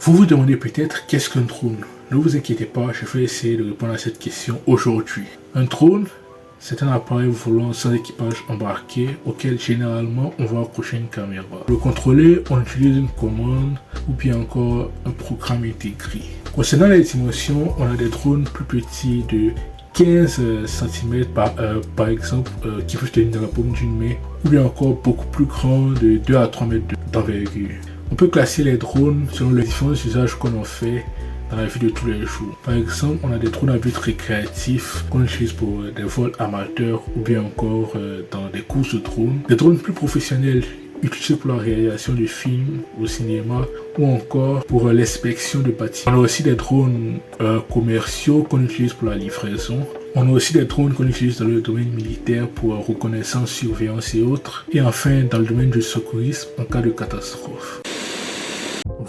Vous vous demandez peut-être qu'est-ce qu'un drone? Ne vous inquiétez pas, je vais essayer de répondre à cette question aujourd'hui. Un drone, c'est un appareil volant sans équipage embarqué auquel généralement on va accrocher une caméra. Pour le contrôler, on utilise une commande ou bien encore un programme intégré. Concernant les dimensions, on a des drones plus petits de 15 cm par exemple qui peuvent tenir dans la paume d'une main, ou bien encore beaucoup plus grands de 2 à 3 mètres d'envergure. On peut classer les drones selon les différents usages qu'on en fait dans la vie de tous les jours. Par exemple, on a des drones à but récréatif qu'on utilise pour des vols amateurs ou bien encore dans des courses de drones. Des drones plus professionnels utilisés pour la réalisation de films au cinéma ou encore pour l'inspection de bâtiments. On a aussi des drones commerciaux qu'on utilise pour la livraison. On a aussi des drones qu'on utilise dans le domaine militaire pour reconnaissance, surveillance et autres. Et enfin, dans le domaine du secourisme en cas de catastrophe.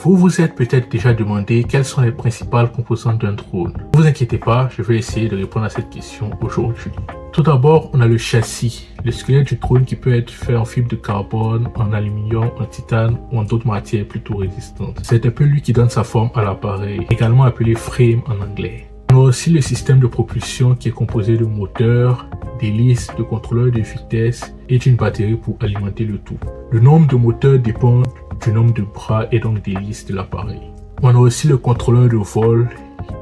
Vous vous êtes peut-être déjà demandé quelles sont les principales composantes d'un drone. Ne vous inquiétez pas, je vais essayer de répondre à cette question aujourd'hui. Tout d'abord, on a le châssis, le squelette du drone qui peut être fait en fibre de carbone, en aluminium, en titane ou en d'autres matières plutôt résistantes. C'est un peu lui qui donne sa forme à l'appareil, également appelé frame en anglais. On a aussi le système de propulsion qui est composé de moteurs, d'hélices, de contrôleurs de vitesse et d'une batterie pour alimenter le tout. Le nombre de moteurs dépend du nombre de bras et donc d'hélices de l'appareil. On a aussi le contrôleur de vol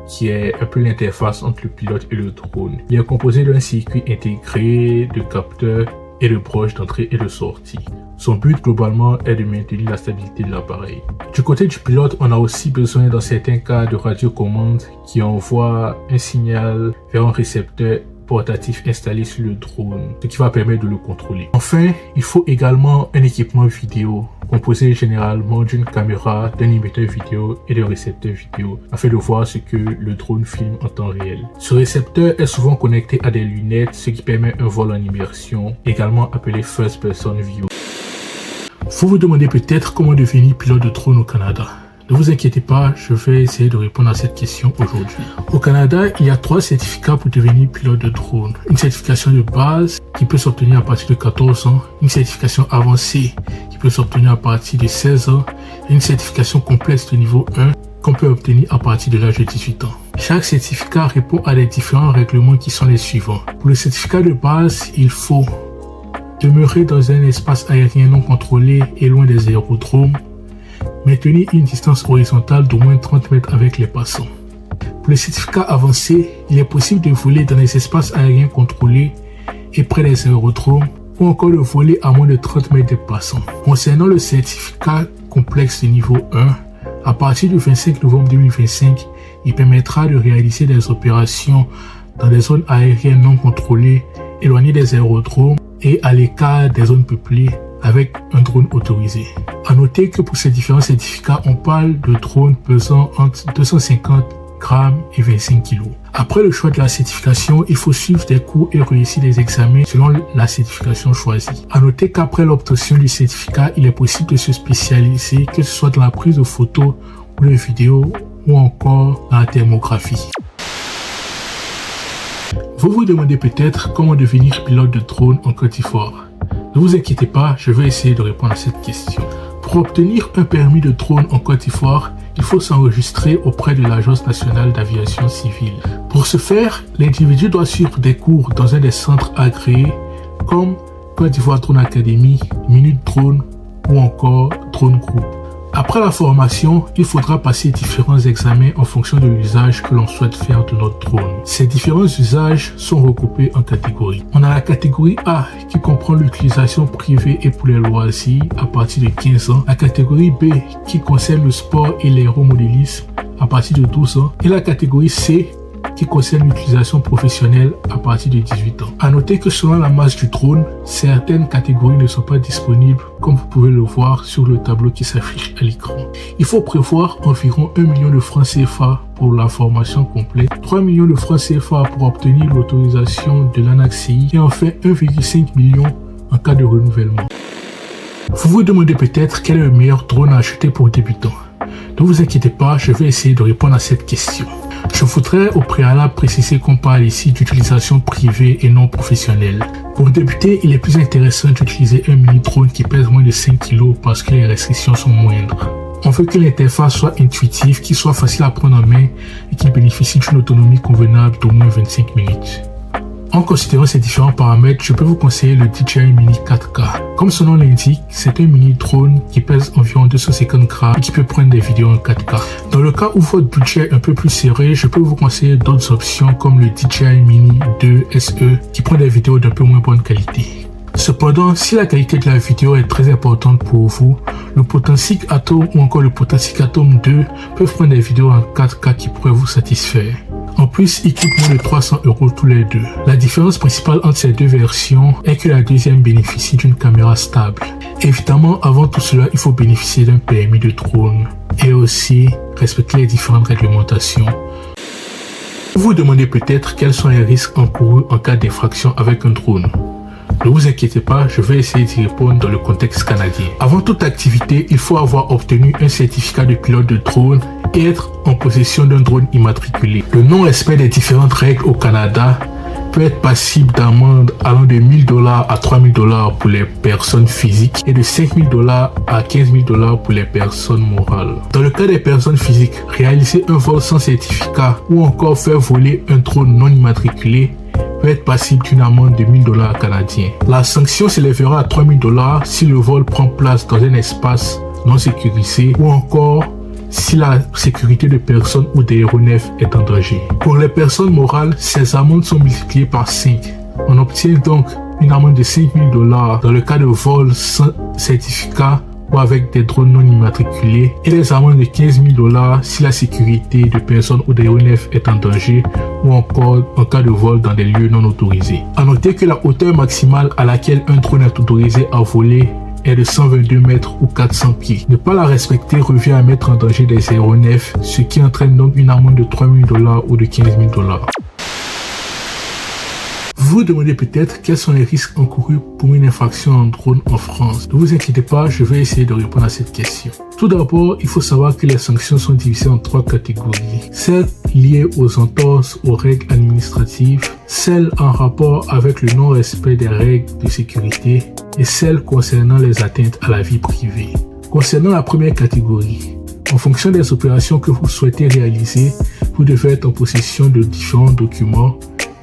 qui est un peu l'interface entre le pilote et le drone. Il est composé d'un circuit intégré, de capteurs et de broches d'entrée et de sortie. Son but globalement est de maintenir la stabilité de l'appareil. Du côté du pilote, on a aussi besoin dans certains cas de radiocommande qui envoie un signal vers un récepteur portatif installé sur le drone, ce qui va permettre de le contrôler. Enfin, il faut également un équipement vidéo composé généralement d'une caméra, d'un émetteur vidéo et d'un récepteur vidéo afin de voir ce que le drone filme en temps réel. Ce récepteur est souvent connecté à des lunettes, ce qui permet un vol en immersion, également appelé First Person View. Vous vous demandez peut-être comment devenir pilote de drone au Canada. Ne vous inquiétez pas, je vais essayer de répondre à cette question aujourd'hui. Au Canada, il y a 3 certificats pour devenir pilote de drone. Une certification de base qui peut s'obtenir à partir de 14 ans, une certification avancée qui peut s'obtenir à partir de 16 ans et une certification complexe de niveau 1 qu'on peut obtenir à partir de l'âge de 18 ans. Chaque certificat répond à des différents règlements qui sont les suivants. Pour le certificat de base, il faut demeurer dans un espace aérien non contrôlé et loin des aérodromes, maintenir une distance horizontale d'au moins 30 mètres avec les passants. Pour le certificat avancé, il est possible de voler dans les espaces aériens contrôlés et près des aérodromes ou encore de voler à moins de 30 mètres des passants. Concernant le certificat complexe de niveau 1, à partir du 25 novembre 2025, il permettra de réaliser des opérations dans des zones aériennes non contrôlées, éloignées des aérodromes et à l'écart des zones peuplées avec un drone autorisé. À noter que pour ces différents certificats, on parle de drones pesant entre 250 grammes et 25 kg. Après le choix de la certification, il faut suivre des cours et réussir des examens selon la certification choisie. À noter qu'après l'obtention du certificat, il est possible de se spécialiser, que ce soit dans la prise de photos ou de vidéos ou encore dans la thermographie. Vous vous demandez peut-être comment devenir pilote de drone en Côte d'Ivoire. Ne vous inquiétez pas, je vais essayer de répondre à cette question. Pour obtenir un permis de drone en Côte d'Ivoire, il faut s'enregistrer auprès de l'Agence nationale d'aviation civile. Pour ce faire, l'individu doit suivre des cours dans un des centres agréés comme Côte d'Ivoire Drone Academy, Minute Drone ou encore Drone Group. Après la formation, il faudra passer différents examens en fonction de l'usage que l'on souhaite faire de notre drone. Ces différents usages sont regroupés en catégories. On a la catégorie A qui comprend l'utilisation privée et pour les loisirs à partir de 15 ans. La catégorie B qui concerne le sport et l'aéromodélisme à partir de 12 ans. Et la catégorie C qui concerne l'utilisation professionnelle à partir de 18 ans. À noter que selon la masse du drone, certaines catégories ne sont pas disponibles comme vous pouvez le voir sur le tableau qui s'affiche à l'écran. Il faut prévoir environ 1 million de francs CFA pour la formation complète, 3 millions de francs CFA pour obtenir l'autorisation de l'ANACCI et enfin 1,5 million en cas de renouvellement. Vous vous demandez peut-être quel est le meilleur drone à acheter pour débutants. Ne vous inquiétez pas, je vais essayer de répondre à cette question. Je voudrais au préalable préciser qu'on parle ici d'utilisation privée et non professionnelle. Pour débuter, il est plus intéressant d'utiliser un mini-drone qui pèse moins de 5 kg parce que les restrictions sont moindres. On veut que l'interface soit intuitive, qu'il soit facile à prendre en main et qu'il bénéficie d'une autonomie convenable d'au moins 25 minutes. En considérant ces différents paramètres, je peux vous conseiller le DJI Mini 4K. Comme son nom l'indique, c'est un mini drone qui pèse environ 250 grammes et qui peut prendre des vidéos en 4K. Dans le cas où votre budget est un peu plus serré, je peux vous conseiller d'autres options comme le DJI Mini 2 SE qui prend des vidéos d'un peu moins bonne qualité. Cependant, si la qualité de la vidéo est très importante pour vous, le Potensic Atom ou encore le Potensic Atom 2 peuvent prendre des vidéos en 4K qui pourraient vous satisfaire. En plus, ils coûtent moins de 300 € tous les deux. La différence principale entre ces deux versions est que la deuxième bénéficie d'une caméra stable. Évidemment, avant tout cela, il faut bénéficier d'un permis de drone et aussi respecter les différentes réglementations. Vous vous demandez peut-être quels sont les risques encourus en cas d'infraction avec un drone. Ne vous inquiétez pas, je vais essayer d'y répondre dans le contexte canadien. Avant toute activité, il faut avoir obtenu un certificat de pilote de drone et être en possession d'un drone immatriculé. Le non-respect des différentes règles au Canada peut être passible d'amende allant de 1 000 $ à 3 000 $ pour les personnes physiques et de 5 000 $ à 15 000 $ pour les personnes morales. Dans le cas des personnes physiques, réaliser un vol sans certificat ou encore faire voler un drone non immatriculé peut être passible d'une amende de 1 000 $ canadiens. La sanction s'élèvera à 3 000 $ si le vol prend place dans un espace non sécurisé ou encore si la sécurité de personnes ou d'aéronefs est en danger. Pour les personnes morales, ces amendes sont multipliées par 5. On obtient donc une amende de 5 000 $ dans le cas de vol sans certificat ou avec des drones non immatriculés et les amendes de 15 000 $ si la sécurité de personnes ou d'aéronefs est en danger ou encore en cas de vol dans des lieux non autorisés. À noter que la hauteur maximale à laquelle un drone est autorisé à voler est de 122 mètres ou 400 pieds. Ne pas la respecter revient à mettre en danger des aéronefs, ce qui entraîne donc une amende de 3 000 $ ou de 15 000 $. Vous vous demandez peut-être quels sont les risques encourus pour une infraction en drone en France. Ne vous inquiétez pas, je vais essayer de répondre à cette question. Tout d'abord, il faut savoir que les sanctions sont divisées en 3 catégories. Celles liées aux entorses aux règles administratives, celles en rapport avec le non-respect des règles de sécurité et celles concernant les atteintes à la vie privée. Concernant la première catégorie, en fonction des opérations que vous souhaitez réaliser, vous devez être en possession de différents documents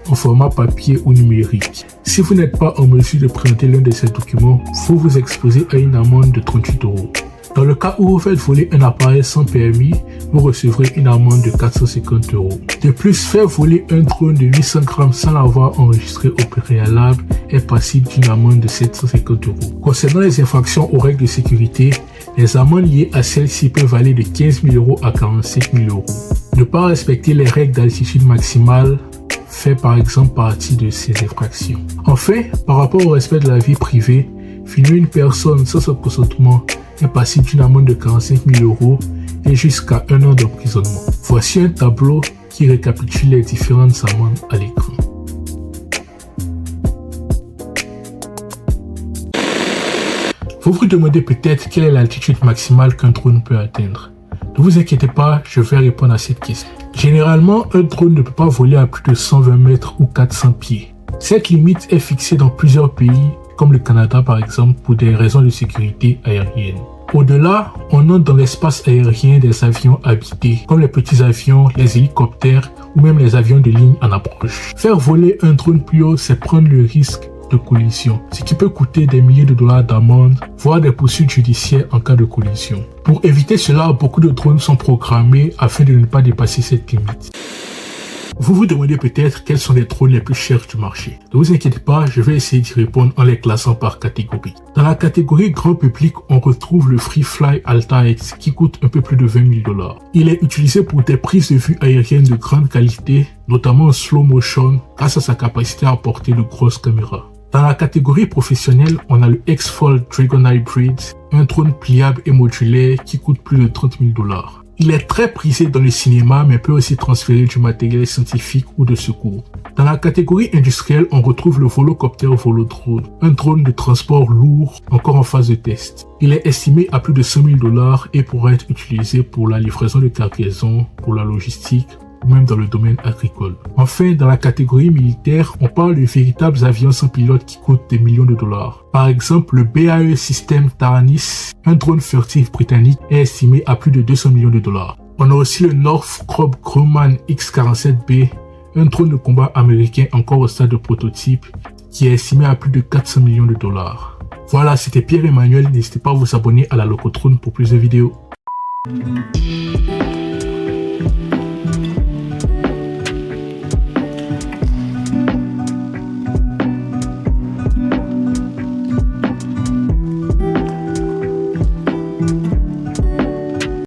en format papier ou numérique. Si vous n'êtes pas en mesure de présenter l'un de ces documents, vous vous exposez à une amende de 38 €. Dans le cas où vous faites voler un appareil sans permis, vous recevrez une amende de 450 €. De plus, faire voler un drone de 800 grammes sans l'avoir enregistré au préalable est passible d'une amende de 750 €. Concernant les infractions aux règles de sécurité, les amendes liées à celles-ci peuvent aller de 15 000 € à 45 000 €. Ne pas respecter les règles d'altitude maximale fait par exemple partie de ces infractions. Enfin, par rapport au respect de la vie privée, filmer une personne sans son consentement est passible d'une amende de 45 000 € et jusqu'à 1 an d'emprisonnement. Voici un tableau qui récapitule les différentes amendes à l'écran. Vous vous demandez peut-être quelle est l'altitude maximale qu'un drone peut atteindre. Ne vous inquiétez pas, je vais répondre à cette question. Généralement, un drone ne peut pas voler à plus de 120 mètres ou 400 pieds. Cette limite est fixée dans plusieurs pays, comme le Canada par exemple, pour des raisons de sécurité aérienne. Au-delà, on entre dans l'espace aérien des avions habités, comme les petits avions, les hélicoptères ou même les avions de ligne en approche. Faire voler un drone plus haut, c'est prendre le risque de collision, ce qui peut coûter des milliers de dollars d'amende, voire des poursuites judiciaires en cas de collision. Pour éviter cela, beaucoup de drones sont programmés afin de ne pas dépasser cette limite. Vous vous demandez peut-être quels sont les drones les plus chers du marché. Ne vous inquiétez pas, je vais essayer d'y répondre en les classant par catégorie. Dans la catégorie grand public, on retrouve le Freefly Alta X qui coûte un peu plus de 20 000 $. Il est utilisé pour des prises de vue aériennes de grande qualité, notamment en slow motion, grâce à sa capacité à porter de grosses caméras. Dans la catégorie professionnelle, on a le X-Fold Dragon Hybrid, un drone pliable et modulaire qui coûte plus de 30 000 $. Il est très prisé dans le cinéma mais peut aussi transférer du matériel scientifique ou de secours. Dans la catégorie industrielle, on retrouve le Volocopter Volodrone, un drone de transport lourd encore en phase de test. Il est estimé à plus de 100 000 $ et pourra être utilisé pour la livraison de cargaisons, pour la logistique ou même dans le domaine agricole. Enfin, dans la catégorie militaire, on parle de véritables avions sans pilote qui coûtent des millions de dollars. Par exemple, le BAE System Taranis, un drone furtif britannique, est estimé à plus de 200 millions de dollars. On a aussi le Northrop Grumman X-47B, un drone de combat américain encore au stade de prototype, qui est estimé à plus de 400 millions de dollars. Voilà, c'était Pierre-Emmanuel. N'hésitez pas à vous abonner à la Locotrone pour plus de vidéos.